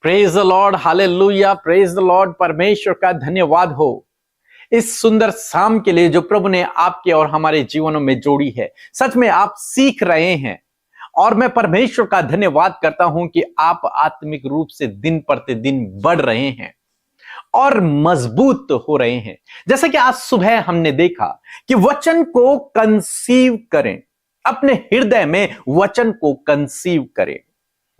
Praise the Lord, hallelujah, praise the Lord. परमेश्वर का धन्यवाद हो इस सुंदर शाम के लिए जो प्रभु ने आपके और हमारे जीवनों में जोड़ी है। सच में आप सीख रहे हैं और मैं परमेश्वर का धन्यवाद करता हूं कि आप आत्मिक रूप से दिन प्रतिदिन बढ़ रहे हैं और मजबूत हो रहे हैं। जैसे कि आज सुबह हमने देखा कि वचन को कंसीव करें, अपने हृदय में वचन को कंसीव करें।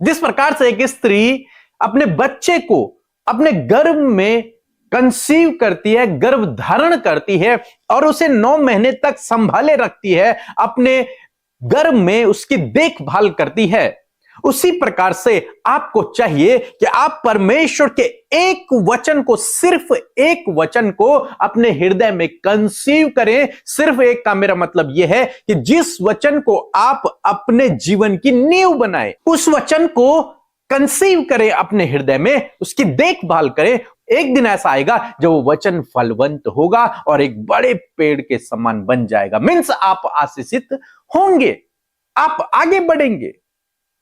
जिस प्रकार से एक स्त्री अपने बच्चे को अपने गर्भ में कंसीव करती है, गर्भ धारण करती है और उसे 9 महीने तक संभाले रखती है, अपने गर्भ में उसकी देखभाल करती है, उसी प्रकार से आपको चाहिए कि आप परमेश्वर के एक वचन को, सिर्फ एक वचन को अपने हृदय में कंसीव करें। सिर्फ एक का मेरा मतलब यह है कि जिस वचन को आप अपने जीवन की नींव बनाएं, उस वचन को कंसीव करें अपने हृदय में, उसकी देखभाल करें। एक दिन ऐसा आएगा जब वो वचन फलवंत होगा और एक बड़े पेड़ के समान बन जाएगा। मीन्स आप आशीषित होंगे, आप आगे बढ़ेंगे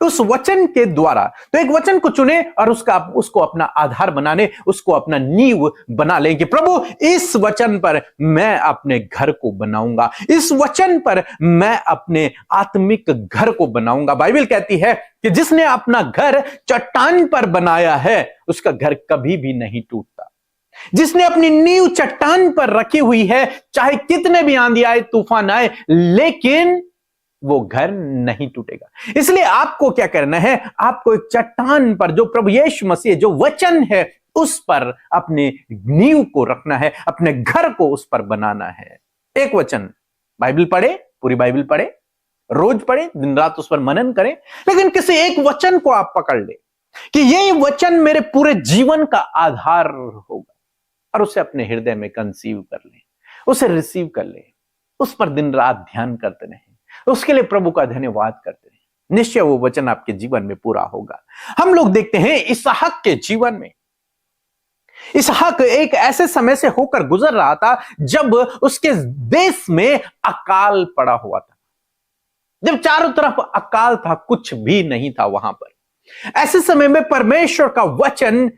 उस वचन के द्वारा। तो एक वचन को चुने और उसको अपना आधार बनाने, उसको अपना नींव बना लें कि प्रभु इस वचन पर मैं अपने घर को बनाऊंगा, इस वचन पर मैं अपने आत्मिक घर को बनाऊंगा। बाइबल कहती है कि जिसने अपना घर चट्टान पर बनाया है उसका घर कभी भी नहीं टूटता। जिसने अपनी नींव चट्टान पर रखी हुई है, चाहे कितने भी आंधी आए, तूफान आए, लेकिन वो घर नहीं टूटेगा। इसलिए आपको क्या करना है, आपको एक चट्टान पर, जो प्रभु यीशु मसीह, जो वचन है, उस पर अपने नींव को रखना है, अपने घर को उस पर बनाना है। एक वचन, बाइबल पढ़े, पूरी बाइबल पढ़े, रोज पढ़े, दिन रात उस पर मनन करें, लेकिन किसी एक वचन को आप पकड़ ले कि ये वचन मेरे पूरे जीवन का आधार होगा और उसे अपने हृदय में कंसीव कर ले, उसे रिसीव कर ले, उस पर दिन रात ध्यान करते रहें, उसके लिए प्रभु का धन्यवाद करते हैं। निश्चय वो वचन आपके जीवन में पूरा होगा। हम लोग देखते हैं इसहाक के जीवन में, इसहाक एक ऐसे समय से होकर गुजर रहा था जब उसके देश में अकाल पड़ा हुआ था, जब चारों तरफ अकाल था, कुछ भी नहीं था वहां पर। ऐसे समय में परमेश्वर का वचन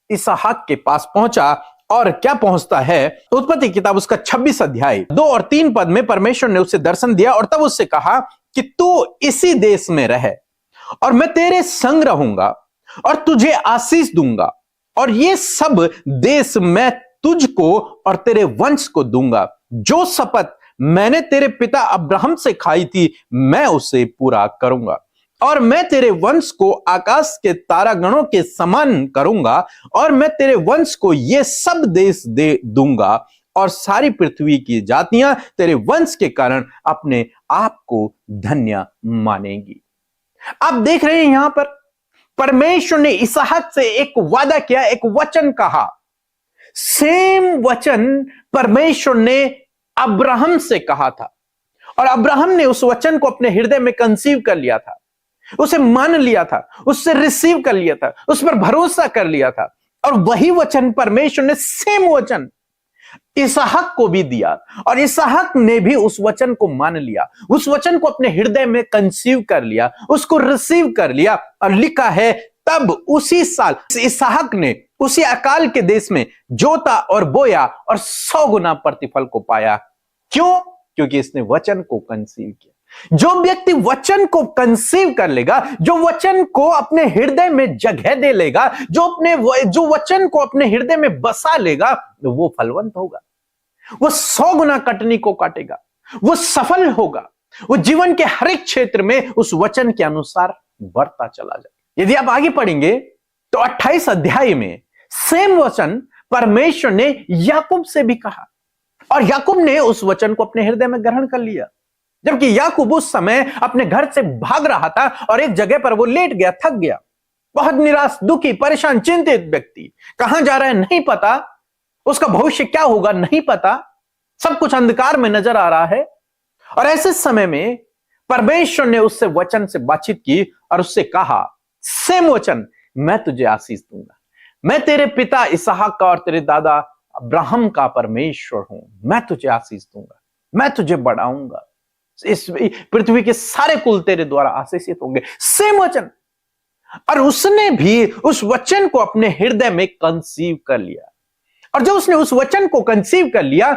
इसहाक के पास पहुंचा और क्या पहुंचता है, उत्पत्ति किताब उसका 26 अध्याय 2 और 3 पद में परमेश्वर ने उसे दर्शन दिया और तब उससे कहा कि तू इसी देश में रहे और मैं तेरे संग रहूंगा और तुझे आशीष दूंगा और ये सब देश मैं तुझको और तेरे वंश को दूंगा। जो शपथ मैंने तेरे पिता अब्राहम से खाई थी मैं उसे पूरा करूंगा और मैं तेरे वंश को आकाश के तारागणों के समान करूंगा और मैं तेरे वंश को ये सब देश दे दूंगा और सारी पृथ्वी की जातियां तेरे वंश के कारण अपने आप को धन्य मानेंगी। आप देख रहे हैं यहां पर परमेश्वर ने इसहाक से एक वादा किया, एक वचन कहा। सेम वचन परमेश्वर ने अब्राहम से कहा था और अब्राहम ने उस वचन को अपने हृदय में कंसीव कर लिया था, उसे मान लिया था, उससे रिसीव कर लिया था, उस पर भरोसा कर लिया था और वही वचन परमेश्वर ने सेम वचन इसहाक को भी दिया और इसहाक ने भी उस वचन को मान लिया, उस वचन को अपने हृदय में कंसीव कर लिया, उसको रिसीव कर लिया। और लिखा है तब उसी साल इसहाक ने उसी अकाल के देश में जोता और बोया और 100 गुना प्रतिफल को पाया। क्यों? क्योंकि इसने वचन को कंसीव किया। जो व्यक्ति वचन को कंसीव कर लेगा, जो वचन को अपने हृदय में जगह दे लेगा, जो वचन को अपने हृदय में बसा लेगा, वो फलवंत होगा, वो 100 गुना कटनी को काटेगा, वो सफल होगा, वो जीवन के हर एक क्षेत्र में उस वचन के अनुसार बढ़ता चला जाएगा। यदि आप आगे पढ़ेंगे तो 28 अध्याय में सेम वचन परमेश्वर ने याकूब से भी कहा और याकूब ने उस वचन को अपने हृदय में ग्रहण कर लिया। जबकि याकूब उस समय अपने घर से भाग रहा था और एक जगह पर वो लेट गया, थक गया, बहुत निराश, दुखी, परेशान, चिंतित व्यक्ति, कहां जा रहा है नहीं पता, उसका भविष्य क्या होगा नहीं पता, सब कुछ अंधकार में नजर आ रहा है। और ऐसे समय में परमेश्वर ने उससे वचन से बातचीत की और उससे कहा, सेम वचन, मैं तुझे आशीष दूंगा, मैं तेरे पिता इसहाक का और तेरे दादा अब्राहम का परमेश्वर हूं, मैं तुझे आशीष दूंगा, मैं तुझे बढ़ाऊंगा, इस पृथ्वी के सारे कुल तेरे द्वारा आशीषित होंगे। सेम वचन। और उसने भी उस वचन को अपने हृदय में कंसीव कर लिया। और जब उसने उस वचन को कंसीव कर लिया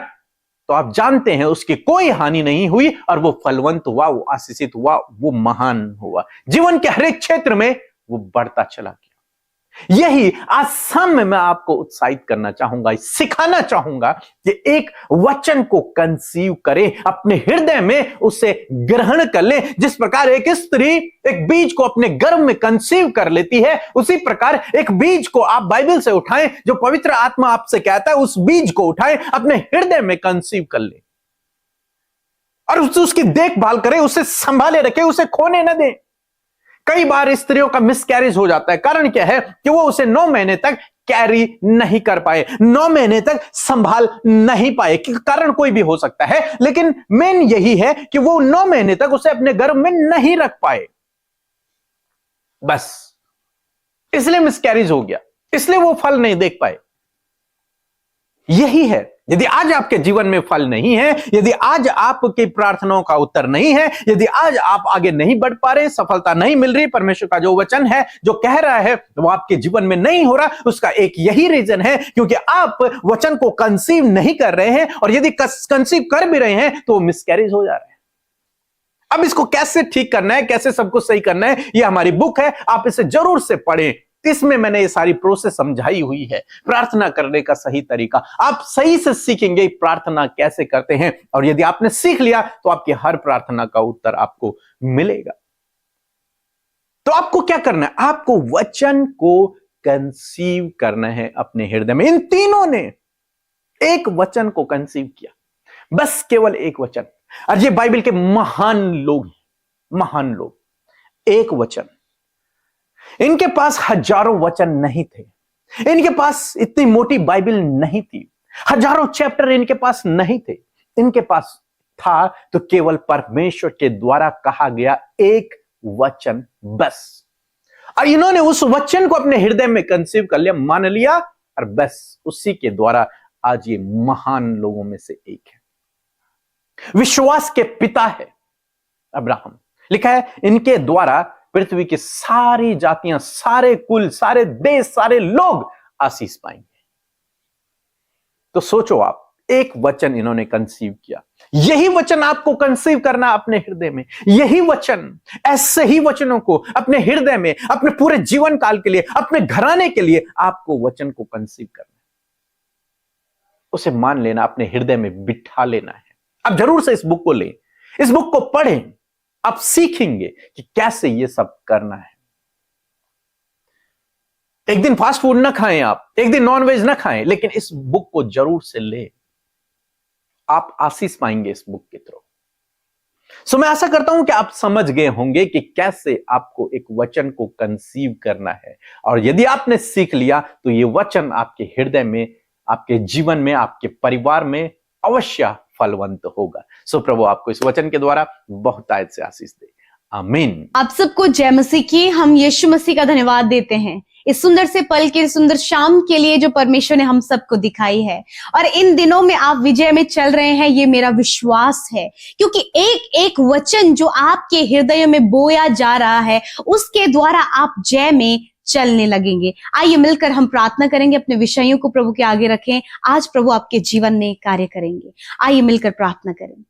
तो आप जानते हैं उसकी कोई हानि नहीं हुई और वो फलवंत हुआ, वो आशीषित हुआ, वो महान हुआ। जीवन के हर एक क्षेत्र में वो बढ़ता चला गया। यही आज शाम में मैं आपको उत्साहित करना चाहूंगा, सिखाना चाहूंगा कि एक वचन को कंसीव करें, अपने हृदय में उसे ग्रहण कर ले। जिस प्रकार एक स्त्री एक बीज को अपने गर्भ में कंसीव कर लेती है, उसी प्रकार एक बीज को आप बाइबल से उठाएं, जो पवित्र आत्मा आपसे कहता है उस बीज को उठाएं, अपने हृदय में कंसीव कर ले और उसकी देखभाल करें, उसे संभाले रखें, उसे खोने न दें। कई बार स्त्रियों का मिसकैरेज हो जाता है। कारण क्या है कि वो उसे 9 महीने तक कैरी नहीं कर पाए, 9 महीने तक संभाल नहीं पाए। कारण कोई भी हो सकता है, लेकिन मेन यही है कि वो 9 महीने तक उसे अपने गर्भ में नहीं रख पाए। बस इसलिए मिसकैरेज हो गया, इसलिए वो फल नहीं देख पाए। यही है, यदि आज आपके जीवन में फल नहीं है, यदि आज आपकी प्रार्थनाओं का उत्तर नहीं है, यदि आज आप आगे नहीं बढ़ पा रहे, सफलता नहीं मिल रही, परमेश्वर का जो वचन है जो कह रहा है वो आपके जीवन में नहीं हो रहा, उसका एक यही रीजन है क्योंकि आप वचन को कंसीव नहीं कर रहे हैं। और यदि कंसीव कर भी रहे हैं तो वो मिसकैरेज हो जा रहे हैं। अब इसको कैसे ठीक करना है, कैसे सब कुछ सही करना है, ये हमारी बुक है, आप इसे जरूर से पढ़ें। इसमें मैंने ये सारी प्रोसेस समझाई हुई है, प्रार्थना करने का सही तरीका आप सही से सीखेंगे, प्रार्थना कैसे करते हैं। और यदि आपने सीख लिया तो आपकी हर प्रार्थना का उत्तर आपको मिलेगा। तो आपको क्या करना है, आपको वचन को कंसीव करना है अपने हृदय में। इन तीनों ने एक वचन को कंसीव किया, बस केवल एक वचन। और ये बाइबल के महान लोग हैं, महान लोग। एक वचन, इनके पास हजारों वचन नहीं थे, इनके पास इतनी मोटी बाइबल नहीं थी, हजारों चैप्टर इनके पास नहीं थे। इनके पास था तो केवल परमेश्वर के द्वारा कहा गया एक वचन बस। और इन्होंने उस वचन को अपने हृदय में कंसीव कर लिया, मान लिया, और बस उसी के द्वारा आज ये महान लोगों में से एक है। विश्वास के पिता है अब्राहम। लिखा है इनके द्वारा पृथ्वी की सारी जातियां, सारे कुल, सारे देश, सारे लोग आशीष पाएंगे। तो सोचो आप, एक वचन इन्होंने कंसीव किया। यही वचन आपको कंसीव करना अपने हृदय में। यही वचन, ऐसे ही वचनों को अपने हृदय में, अपने पूरे जीवन काल के लिए, अपने घराने के लिए आपको वचन को कंसीव करना है। उसे मान लेना, अपने हृदय में बिठा लेना है। आप जरूर से इस बुक को लें, इस बुक को पढ़ें, आप सीखेंगे कि कैसे ये सब करना है। एक दिन फास्ट फूड ना खाएं, आप एक दिन नॉनवेज ना खाएं, लेकिन इस बुक को जरूर से ले, आप आशीष पाएंगे इस बुक के थ्रू। सो मैं आशा करता हूं कि आप समझ गए होंगे कि कैसे आपको एक वचन को कंसीव करना है। और यदि आपने सीख लिया तो ये वचन आपके हृदय में, आपके जीवन में, आपके परिवार में अवश्य फलवंत होगा। सो प्रभु आपको इस वचन के द्वारा बहुत आयत से आशीष दे। आमीन। आप सबको जय मसीह की। हम यीशु मसीह का धन्यवाद देते हैं इस सुंदर से पल के, सुंदर शाम के लिए जो परमेश्वर ने हम सबको दिखाई है। और इन दिनों में आप विजय में चल रहे हैं, ये मेरा विश्वास है, क्योंकि एक एक वचन जो आपके हृदय में बोया जा रहा है उसके द्वारा आप जय में चलने लगेंगे। आइए मिलकर हम प्रार्थना करेंगे, अपने विषयों को प्रभु के आगे रखें। आज प्रभु आपके जीवन में कार्य करेंगे। आइए मिलकर प्रार्थना करें।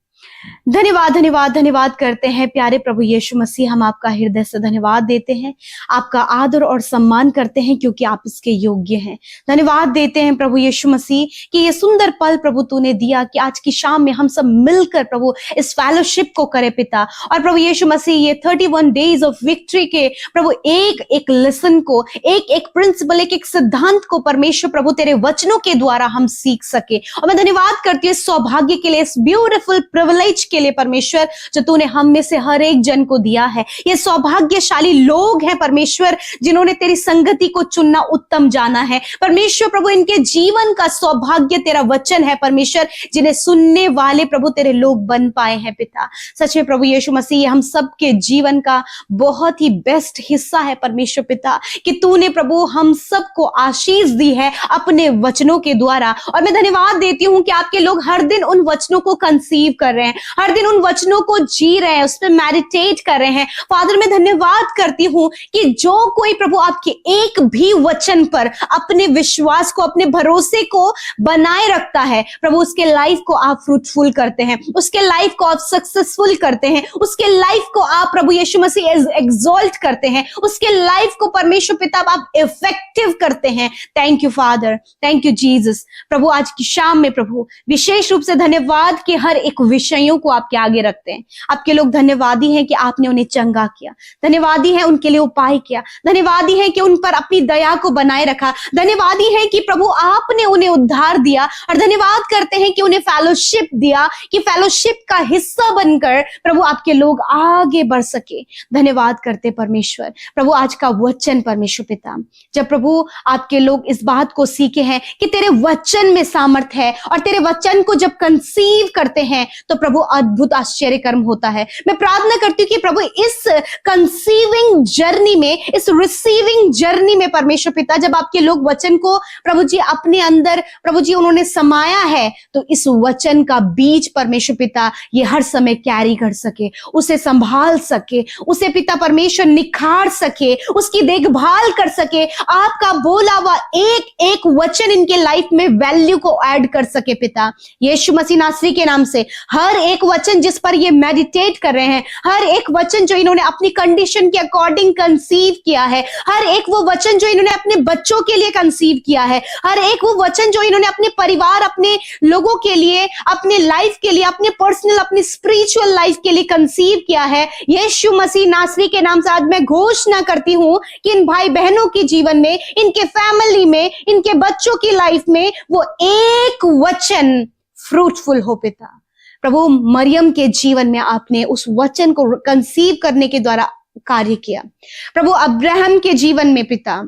धन्यवाद धन्यवाद धन्यवाद करते हैं प्यारे प्रभु यीशु मसीह, हम आपका हृदय से धन्यवाद देते हैं, आपका आदर और सम्मान करते हैं क्योंकि आप इसके योग्य हैं। धन्यवाद देते हैं प्रभु यीशु मसीह कि ये सुंदर पल प्रभु तूने दिया कि आज की शाम में हम सब मिलकर प्रभु इस फेलोशिप को करें पिता। और प्रभु यीशु मसीह ये 31 डेज ऑफ विक्ट्री के प्रभु एक एक लेसन को, एक एक प्रिंसिपल, एक एक सिद्धांत को परमेश्वर प्रभु तेरे वचनों के द्वारा हम सीख सके। और मैं धन्यवाद करती हूँ इस सौभाग्य के लिए, इस ब्यूटीफुल प्रिविलेज के लिए परमेश्वर जो तूने हम में से हर एक जन को दिया है। ये सौभाग्यशाली लोग हैं परमेश्वर जिन्होंने तेरी संगति को चुनना उत्तम जाना है। परमेश्वर प्रभु इनके जीवन का सौभाग्य तेरा वचन है परमेश्वर, जिन्हें सुनने वाले प्रभु तेरे लोग बन पाए हैं पिता। सच में प्रभु यीशु मसीह ये हम सबके जीवन का बहुत ही बेस्ट हिस्सा है परमेश्वर पिता, कि तूने प्रभु हम सबको आशीष दी है अपने वचनों के द्वारा। और मैं धन्यवाद देती हूं कि आपके लोग हर दिन उन वचनों को कंसीव कर रहे रहे हैं, हर दिन उन वचनों को जी रहे हैं, उस पर मेडिटेट कर रहे हैं। फादर मैं धन्यवाद करती हूँ कि जो कोई प्रभु आपके एक भी वचन पर अपने विश्वास को, अपने भरोसे को बनाए रखता है, प्रभु उसके लाइफ को आप फ्रूटफुल करते हैं, उसके लाइफ को आप सक्सेसफुल करते हैं, उसके लाइफ को आप प्रभु यीशु मसीह एग्जॉल्ट करते हैं, उसके लाइफ को परमेश्वर पिता आप इफेक्टिव करते हैं। Thank you father, thank you Jesus. प्रभु आज की शाम में प्रभु विशेष रूप से धन्यवाद कि हर एक विषयों को आपके आगे रखते हैं। आपके लोग धन्यवादी हैं कि आपने उन्हें चंगा किया, धन्यवादी हैं उनके लिए उपाय किया, धन्यवादी हैं कि उन पर अपनी दया को बनाए रखा, धन्यवादी हैं कि प्रभु आपने उन्हें उद्धार दिया, और धन्यवाद करते हैं कि उन्हें फेलोशिप दिया, कि फेलोशिप का हिस्सा बनकर प्रभु आपके लोग आगे बढ़ सके। धन्यवाद करते परमेश्वर। प्रभु आज का वचन परमेश्वर पिता, जब प्रभु आपके लोग इस बात को सीखे हैं कि तेरे वचन में सामर्थ है, और तेरे वचन को जब कंसीव करते हैं तो प्रभु अद्भुत आश्चर्य कर्म होता है। मैं प्रार्थना करती हूँ कि प्रभु इस कंसीविंग जर्नी में, इस रिसीविंग जर्नी में परमेश्वर पिता, जब आपके लोग वचन को प्रभु जी अपने अंदर प्रभु जी उन्होंने समाया है, तो इस वचन का बीज परमेश्वर पिता ये हर समय कैरी कर सके, उसे संभाल सके, उसे पिता परमेश्वर निखार सके, उसकी देखभाल कर सके, आपका बोला हुआ एक एक वचन इनके लाइफ में वैल्यू को ऐड कर सके। पिता यीशु मसीह नासरी के नाम से हर एक वचन जिस पर ये मेडिटेट कर रहे हैं, हर एक वचन जो इन्होंने अपनी कंडीशन के अकॉर्डिंग कंसीव किया है, हर एक वो वचन जो इन्होंने अपने बच्चों के लिए कंसीव किया है, हर एक वो वचन जो इन्होंने अपने परिवार, अपने लोगों के लिए, अपने लाइफ के लिए, अपने पर्सनल, अपनी स्पिरिचुअल लाइफ के लिए कंसीव किया है, यीशु मसीह नासरी के नाम से आज मैं घोषणा करती हूं कि इन भाई बहनों के जीवन में, इनके फैमिली में, इनके बच्चों की लाइफ में वो एक वचन फ्रूटफुल हो। पिता प्रभु मरियम के जीवन में आपने उस वचन को कंसीव करने के द्वारा कार्य किया। प्रभु अब्राहम के जीवन में पिता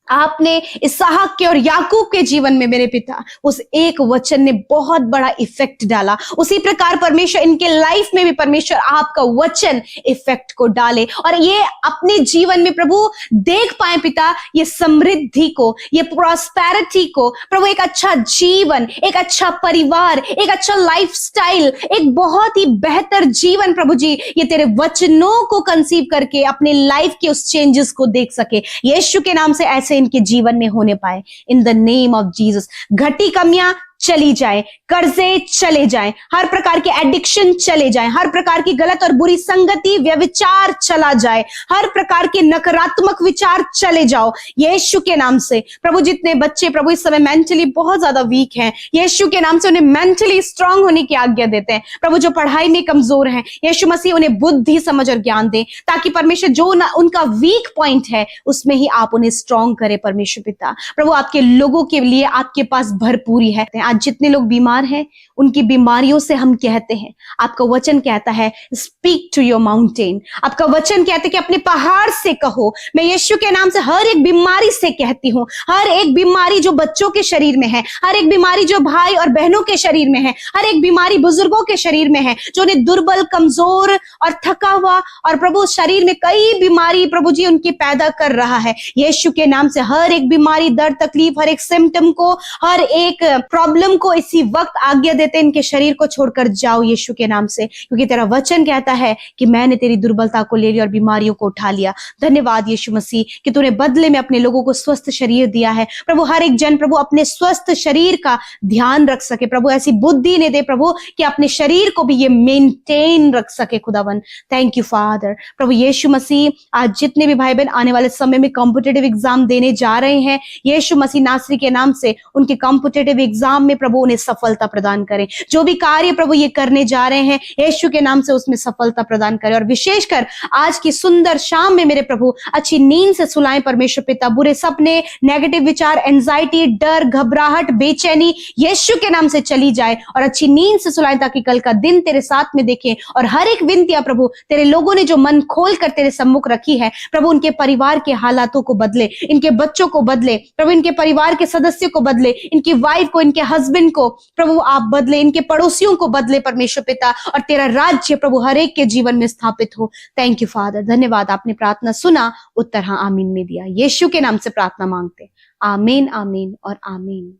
आपने इसहाक के और याकूब के जीवन में मेरे पिता उस एक वचन ने बहुत बड़ा इफेक्ट डाला। उसी प्रकार परमेश्वर इनके लाइफ में भी परमेश्वर आपका वचन इफेक्ट को डाले, और ये अपने जीवन में प्रभु देख पाए पिता ये समृद्धि को, ये प्रॉस्पेरिटी को, प्रभु एक अच्छा जीवन, एक अच्छा परिवार, एक अच्छा लाइफस्टाइल, एक बहुत ही बेहतर जीवन प्रभु जी ये तेरे वचनों को कंसीव करके अपने लाइफ के उस चेंजेस को देख सके। यीशु के नाम से ऐसे इनके जीवन में होने पाए। In the name of Jesus घटी कमियां चली जाए, कर्जे चले जाएं, हर प्रकार के एडिक्शन चले जाएं, हर प्रकार की गलत और बुरी संगति, व्यभिचार चला जाए, हर प्रकार के नकारात्मक विचार चले जाओ यीशु के नाम से। प्रभु जितने बच्चे प्रभु इस समय मेंटली बहुत ज्यादा वीक हैं, यीशु के नाम से उन्हें मेंटली स्ट्रांग होने की आज्ञा देते हैं। प्रभु जो पढ़ाई में कमजोर हैं, यीशु मसीह उन्हें बुद्धि, समझ और ज्ञान दे, ताकि परमेश्वर जो उनका वीक पॉइंट है उसमें ही आप उन्हें स्ट्रांग करे। परमेश्वर पिता प्रभु आपके लोगों के लिए आपके पास भरपूरी है। आज जितने लोग बीमार हैं उनकी बीमारियों से हम कहते हैं, आपका वचन कहता है स्पीक टू योर माउंटेन, आपका वचन कहते हैं कि अपने पहाड़ से कहो। मैं यीशु के नाम से हर एक बीमारी से कहती हूँ, हर एक बीमारी जो बच्चों के शरीर में है, हर एक बीमारी जो भाई और बहनों के शरीर में है, हर एक बीमारी बुजुर्गों के शरीर में है जो उन्हें दुर्बल, कमजोर और थका हुआ, और प्रभु शरीर में कई बीमारी प्रभु जी उनकी पैदा कर रहा है, यीशु के नाम से हर एक बीमारी, दर्द, तकलीफ, हर एक सिम्टम को, हर एक प्रॉब्लम को इसी वक्त आज्ञा देते इनके शरीर को छोड़कर जाओ यीशु के नाम से, क्योंकि तेरा वचन कहता है कि मैंने तेरी दुर्बलता को ले लिया और बीमारियों को उठा लिया। धन्यवाद यीशु मसीह कि तूने बदले में अपने लोगों को स्वस्थ शरीर दिया है। प्रभु हर एक जन प्रभु अपने स्वस्थ शरीर का ध्यान रख सके, प्रभु ऐसी बुद्धि ने दे प्रभु कि अपने शरीर को भी ये मेंटेन रख सके। खुदावन थैंक यू फादर। प्रभु यीशु मसीह आज जितने भी भाई बहन आने वाले समय में कॉम्पिटिटिव एग्जाम देने जा रहे हैं, यीशु मसीह नासरी के नाम से उनके कॉम्पिटिटिव एग्जाम में प्रभु उन्हें सफलता प्रदान करें। जो भी कार्य प्रभु ये करने जा रहे हैं यीशु के नाम से उसमें सफलता प्रदान करें, और विशेषकर आज की सुंदर शाम में मेरे प्रभु अच्छी नींद से सुलाएं परमेश्वर पिता। बुरे सपने, नेगेटिव विचार, एंजाइटी, डर, घबराहट, बेचैनी यीशु के नाम से चली जाए, और अच्छी नींद से सुलाएं ताकि कल का दिन तेरे साथ में देखें। और हर एक विनतियां प्रभु तेरे लोगों ने जो मन खोल कर तेरे सम्मुख रखी है प्रभु उनके परिवार के हालातों को बदले, इनके बच्चों को बदले प्रभु, इनके परिवार के सदस्यों को बदले, इनकी वाइफ को, इनके हस्बैंड को प्रभु आप बदले, इनके पड़ोसियों को बदले परमेश्वर पिता, और तेरा राज्य प्रभु हर एक के जीवन में स्थापित हो। Thank you father. धन्यवाद, आपने प्रार्थना सुना, उत्तर हाँ आमीन में दिया। यीशु के नाम से प्रार्थना मांगते, आमीन, आमीन और आमीन।